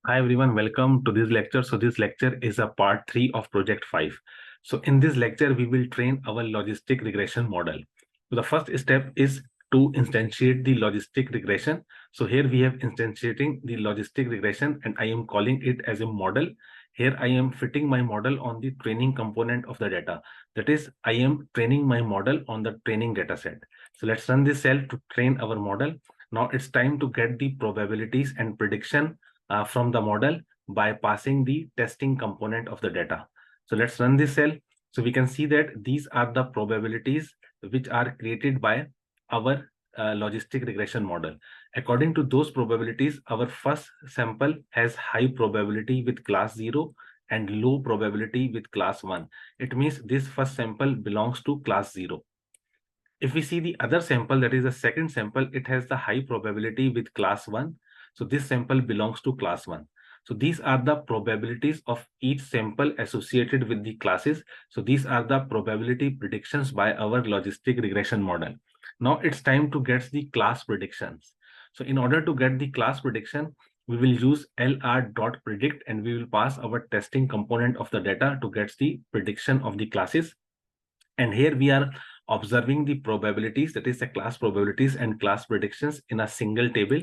Hi everyone, welcome to this lecture. So this lecture is a part 3 of project 5. So in this lecture, we will train our logistic regression model. So the first step is to instantiate the logistic regression. So here we have instantiating the logistic regression and I am calling it as a model. Here I am fitting my model on the training component of the data. That is, I am training my model on the training data set. So let's run this cell to train our model. Now it's time to get the probabilities and prediction from the model by passing the testing component of the data. So let's run this cell. So we can see that these are the probabilities which are created by our logistic regression model. According to those probabilities, our first sample has high probability with class 0 and low probability with class 1. It means this first sample belongs to class 0. If we see the other sample, that is the second sample, it has the high probability with class 1. So this sample belongs to class 1. So these are the probabilities of each sample associated with the classes. So these are the probability predictions by our logistic regression model. Now it's time to get the class predictions. So in order to get the class prediction, we will use lr.predict and we will pass our testing component of the data to get the prediction of the classes. And here we are observing the probabilities, that is the class probabilities and class predictions in a single table.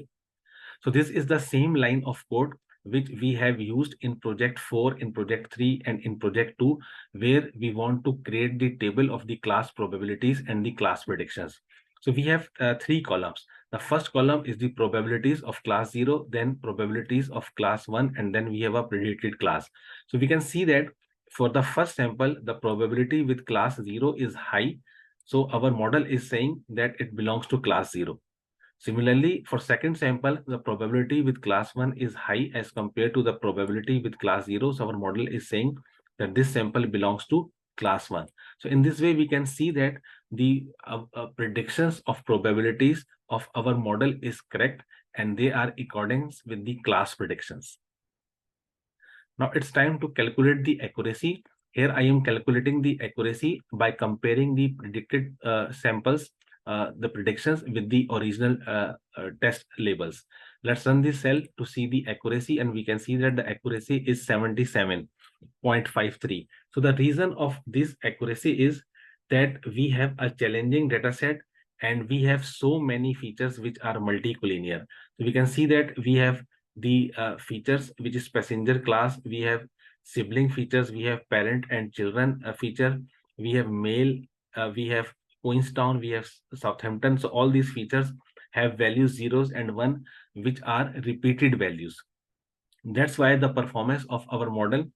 So this is the same line of code which we have used in project 4, in project 3, and in project 2, where we want to create the table of the class probabilities and the class predictions. So we have 3 columns. The first column is the probabilities of class 0, then probabilities of class 1, and then we have a predicted class. So we can see that for the first sample, the probability with class 0 is high. So our model is saying that it belongs to class 0. Similarly, for second sample, the probability with class 1 is high as compared to the probability with class 0. So our model is saying that this sample belongs to class 1. So in this way, we can see that the predictions of probabilities of our model is correct and they are accordance with the class predictions. Now it's time to calculate the accuracy. Here I am calculating the accuracy by comparing the predicted samples, the predictions with the original test labels. Let's run this cell to see the accuracy, and we can see that the accuracy is 77.53. So the reason of this accuracy is that we have a challenging data set and we have so many features which are multi-collinear. So we can see that we have the features which is passenger class, we have sibling features, we have parent and children feature, we have male, we have Queenstown, we have Southampton. So all these features have values 0s and 1 which are repeated values. That's why the performance of our model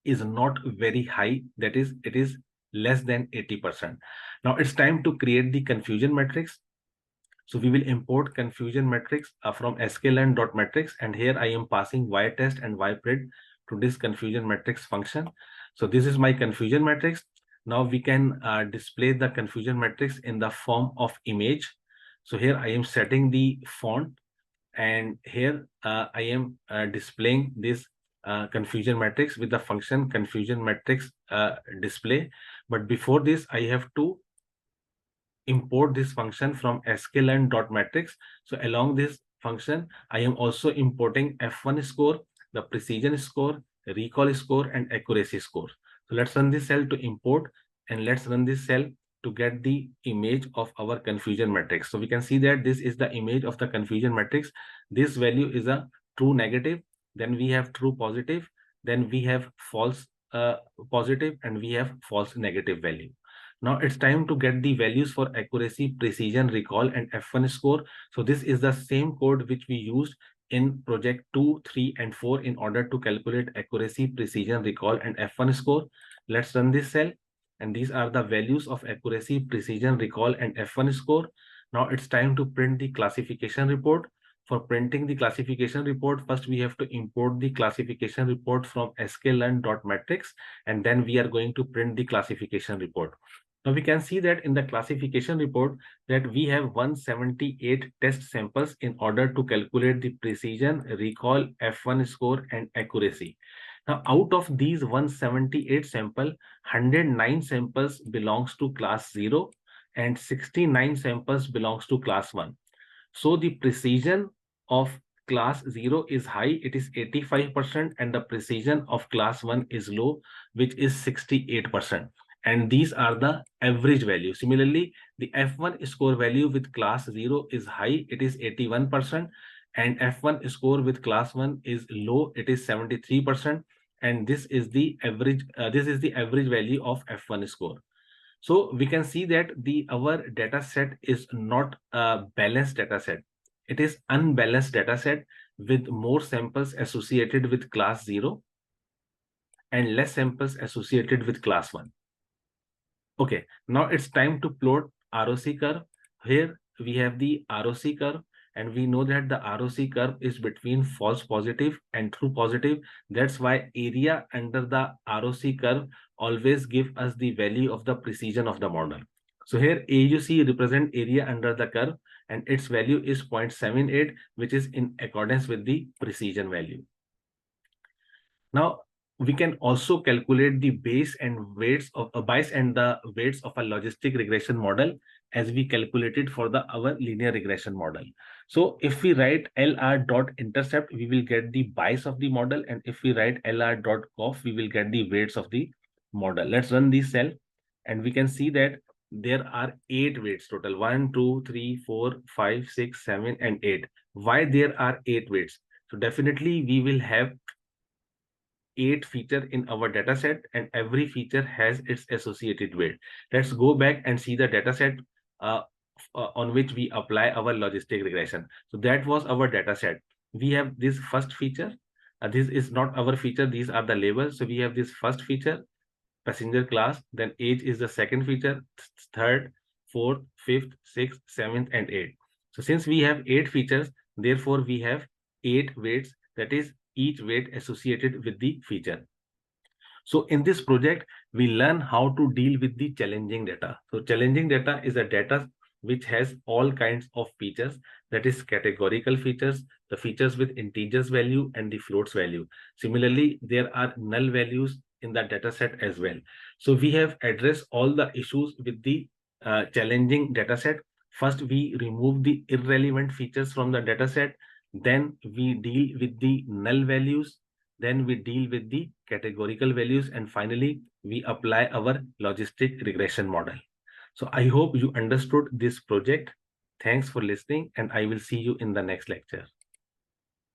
is not very high, that is it is less than 80%. Now it's time to create the confusion matrix. So we will import confusion matrix from Scikit-learn.matrix, and here I am passing ytest and ypred to this confusion matrix function. So this is my confusion matrix. Now we can display the confusion matrix in the form of image. So here I am setting the font, and here I am displaying this confusion matrix with the function confusion matrix display. But before this, I have to import this function from Scikit-learn.matrix. So along this function, I am also importing F1 score, the precision score, recall score, and accuracy score. So let's run this cell to import, and let's run this cell to get the image of our confusion matrix. So we can see that this is the image of the confusion matrix. This value is a true negative, then we have true positive, then we have false positive, and we have false negative value. Now it's time to get the values for accuracy, precision, recall, and F1 score. So this is the same code which we used in project 2, 3, and 4 in order to calculate accuracy, precision, recall, and F1 score. Let's run this cell. And these are the values of accuracy, precision, recall, and F1 score. Now it's time to print the classification report. For printing the classification report, first we have to import the classification report from Scikit-learn.matrix, and then we are going to print the classification report. Now we can see that in the classification report that we have 178 test samples in order to calculate the precision, recall, F1 score, and accuracy. Now out of these 178 sample, 109 samples belongs to class 0 and 69 samples belongs to class 1. So the precision of class 0 is high, it is 85%, and the precision of class 1 is low, which is 68%. And these are the average value. Similarly, the F1 score value with class 0 is high, it is 81%, and F1 score with class 1 is low, it is 73%. And this is the average value of F1 score. So we can see that our data set is not a balanced data set. It is unbalanced data set with more samples associated with class 0 and less samples associated with class 1. Okay, now it's time to plot ROC curve. Here we have the ROC curve, and we know that the ROC curve is between false positive and true positive. That's why area under the ROC curve always give us the value of the precision of the model. So here AUC represent area under the curve, and its value is 0.78, which is in accordance with the precision value. Now, we can also calculate the base and weights of a bias and the weights of a logistic regression model as we calculated for our linear regression model. So if we write LR.intercept, we will get the bias of the model, and if we write LR.coff, we will get the weights of the model. Let's run this cell, and we can see that there are 8 weights total: 1, 2, 3, 4, 5, 6, 7, and 8. Why there are 8 weights? So definitely we will have 8 feature in our data set, and every feature has its associated weight. Let's go back and see the data set on which we apply our logistic regression. So that was our data set. We have this first feature. This is not our feature, these are the labels. So we have this first feature, passenger class, then age is the second feature, third, fourth, fifth, sixth, seventh, and eighth. So since we have 8 features, therefore we have 8 weights, that is each weight associated with the feature. So in this project, we learn how to deal with the challenging data. So challenging data is a data which has all kinds of features, that is categorical features, the features with integers value and the floats value. Similarly, there are null values in the data set as well. So we have addressed all the issues with the challenging data set. First, we remove the irrelevant features from the data set. Then we deal with the null values. Then we deal with the categorical values. And finally, we apply our logistic regression model. So I hope you understood this project. Thanks for listening, and I will see you in the next lecture.